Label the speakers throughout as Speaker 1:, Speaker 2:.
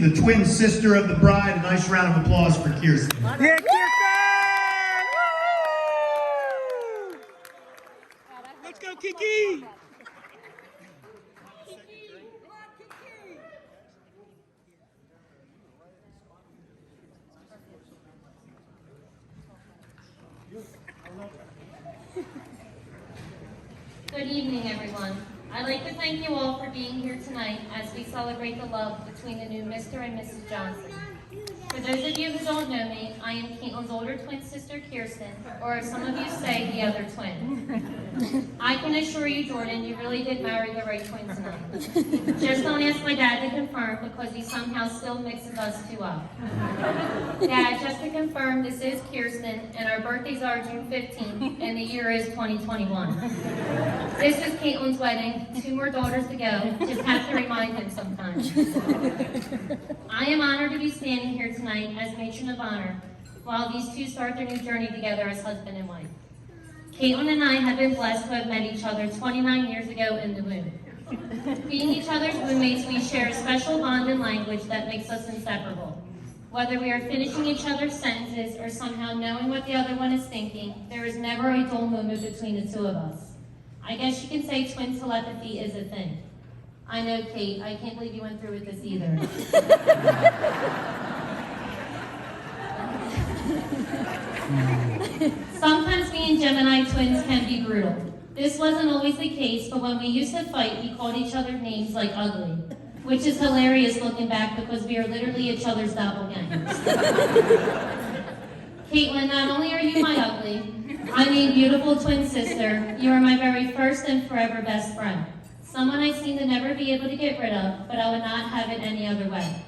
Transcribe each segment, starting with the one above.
Speaker 1: is the twin sister of the bride. A nice round of applause for Kirsten.
Speaker 2: Yeah, Kirsten! Woo! Let's go, Kiki!
Speaker 3: Good evening, everyone. I'd like to thank you all for being here tonight as we celebrate the love between the new Mr. and Mrs. Johnson. For those of you who don't know me, I am Caitlin's older twin sister, Kirsten, or as some of you say, the other twin. I can assure you, Jordan, you really did marry the right twin tonight. Just don't ask my dad to confirm because he somehow still mixes us two up. Dad, just to confirm, this is Kirsten, and our birthdays are June 15th, and the year is 2021. This is Caitlin's wedding. 2 more daughters to go. Just have to remind him sometimes. I am honored to be standing here tonight as matron of honor while these two start their new journey together as husband and wife. Caitlin and I have been blessed to have met each other 29 years ago in the womb. Being each other's roommates, we share a special bond in language that makes us inseparable. Whether we are finishing each other's sentences or somehow knowing what the other one is thinking, there is never a dull moment between the two of us. I guess you can say twin telepathy is a thing. I know, Kate, I can't believe you went through with this either. Sometimes me and Gemini twins can be brutal. This wasn't always the case, but when we used to fight, we called each other names like ugly, which is hilarious looking back because we are literally each other's doppelgangers. Caitlin, not only are you my ugly, I mean beautiful twin sister, you are my very first and forever best friend. Someone I seem to never be able to get rid of, but I would not have it any other way.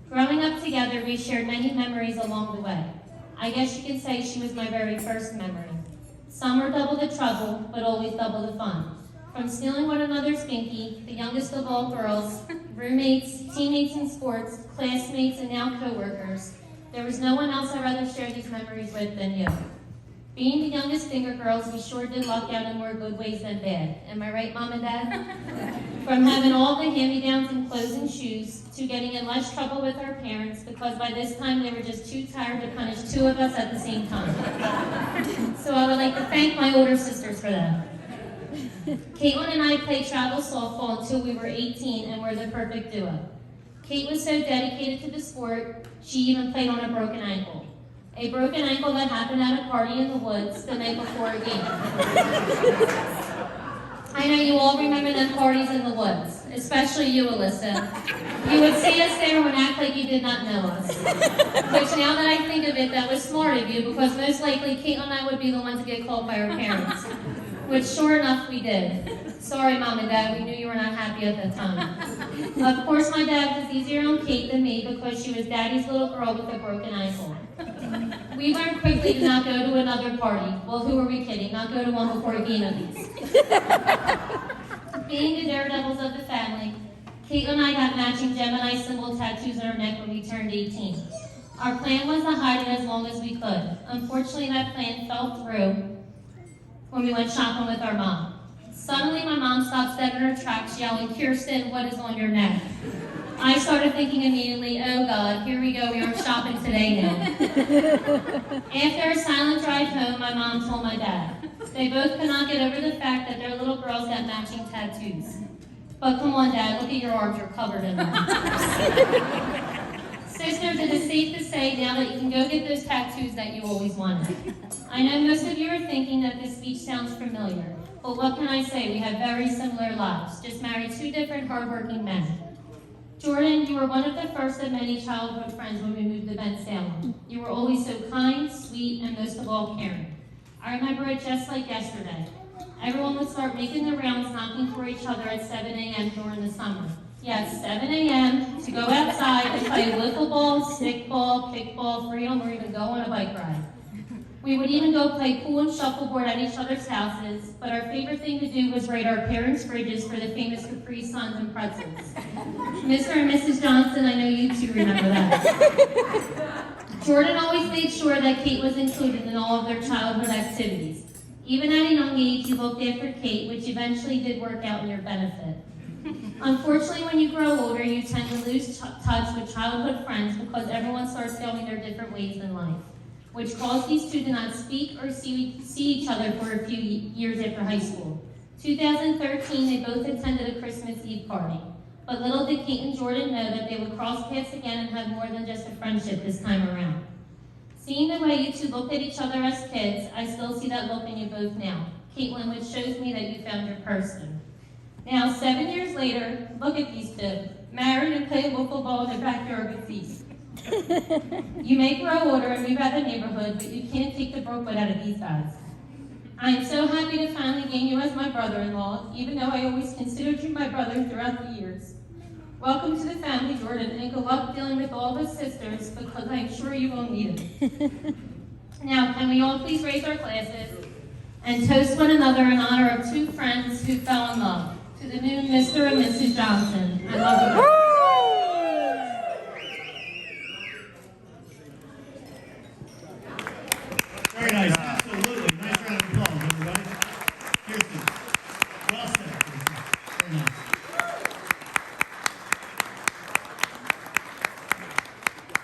Speaker 3: Growing up together, we shared many memories along the way. I guess you could say she was my very first memory. Some were double the trouble, but always double the fun. From stealing one another's binky, the youngest of all girls, roommates, teammates in sports, classmates, and now co-workers, there was no one else I'd rather share these memories with than you. Being the youngest finger girls, we sure did luck out in more good ways than bad. Am I right, Mom and Dad? From having all the hand-me-downs and clothes and shoes, to getting in less trouble with our parents, because by this time they were just too tired to punish 2 of us at the same time. So I would like to thank my older sisters for that. Caitlin and I played travel softball until we were 18 and were the perfect duo. Kate was so dedicated to the sport, she even played on a broken ankle. A broken ankle that happened at a party in the woods the night before a game. I know you all remember them parties in the woods, especially you, Alyssa. You would see us there and act like you did not know us. Which now that I think of it, that was smart of you, because most likely Caitlin and I would be the ones to get called by our parents. Which sure enough we did. Sorry, Mom and Dad, we knew you were not happy at the time. Of course my dad was easier on Kate than me because she was Daddy's little girl with a broken ankle. We learned quickly to not go to another party. Well, who are we kidding? Not go to one before a game of these. Being the daredevils of the family, Caitlin and I got matching Gemini symbol tattoos on our neck when we turned 18. Our plan was to hide it as long as we could. Unfortunately, that plan fell through when we went shopping with our mom. Suddenly, my mom stopped dead in her tracks, yelling, "Kirsten, what is on your neck?" I started thinking immediately, oh God, here we go, we aren't shopping today now. After a silent drive home, my mom told my dad. They both could not get over the fact that their little girls got matching tattoos. But come on, Dad, look at your arms, you're covered in them. Sisters, it is safe to say now that you can go get those tattoos that you always wanted. I know most of you are thinking that this speech sounds familiar, but what can I say? We have very similar lives, just married 2 different hardworking men. Jordan, you were one of the first of many childhood friends when we moved to Bensalem. You were always so kind, sweet, and most of all caring. I remember it just like yesterday. Everyone would start making the rounds, knocking for each other at 7 a.m. during the summer. Yes, 7 a.m. to go outside and play wiffle ball, stickball, kickball, freedom, or even go on a bike ride. We would even go play pool and shuffleboard at each other's houses, but our favorite thing to do was raid our parents' fridges for the famous Capri Suns and pretzels. Mr. and Mrs. Johnson, I know you two remember that. Jordan always made sure that Kate was included in all of their childhood activities. Even at a young age, you looked after Kate, which eventually did work out in your benefit. Unfortunately, when you grow older, you tend to lose touch with childhood friends because everyone starts going their different ways in life, which caused these two to not speak or see each other for a few years after high school. 2013, they both attended a Christmas Eve party, but little did Kate and Jordan know that they would cross paths again and have more than just a friendship this time around. Seeing the way you two looked at each other as kids, I still see that look in you both now. Caitlin, which shows me that you found your person. Now, 7 years later, look at these two, married and playing wiffle ball in their backyard with these. You may grow older and move out of the neighborhood, but you can't take the Brookwood out of these guys. I am so happy to finally gain you as my brother-in-law, even though I always considered you my brother throughout the years. Welcome to the family, Jordan, and good luck dealing with all the sisters, because I am sure you will need it. Now, can we all please raise our glasses and toast one another in honor of two friends who fell in love. To the new Mr. and Mrs. Johnson. I love you.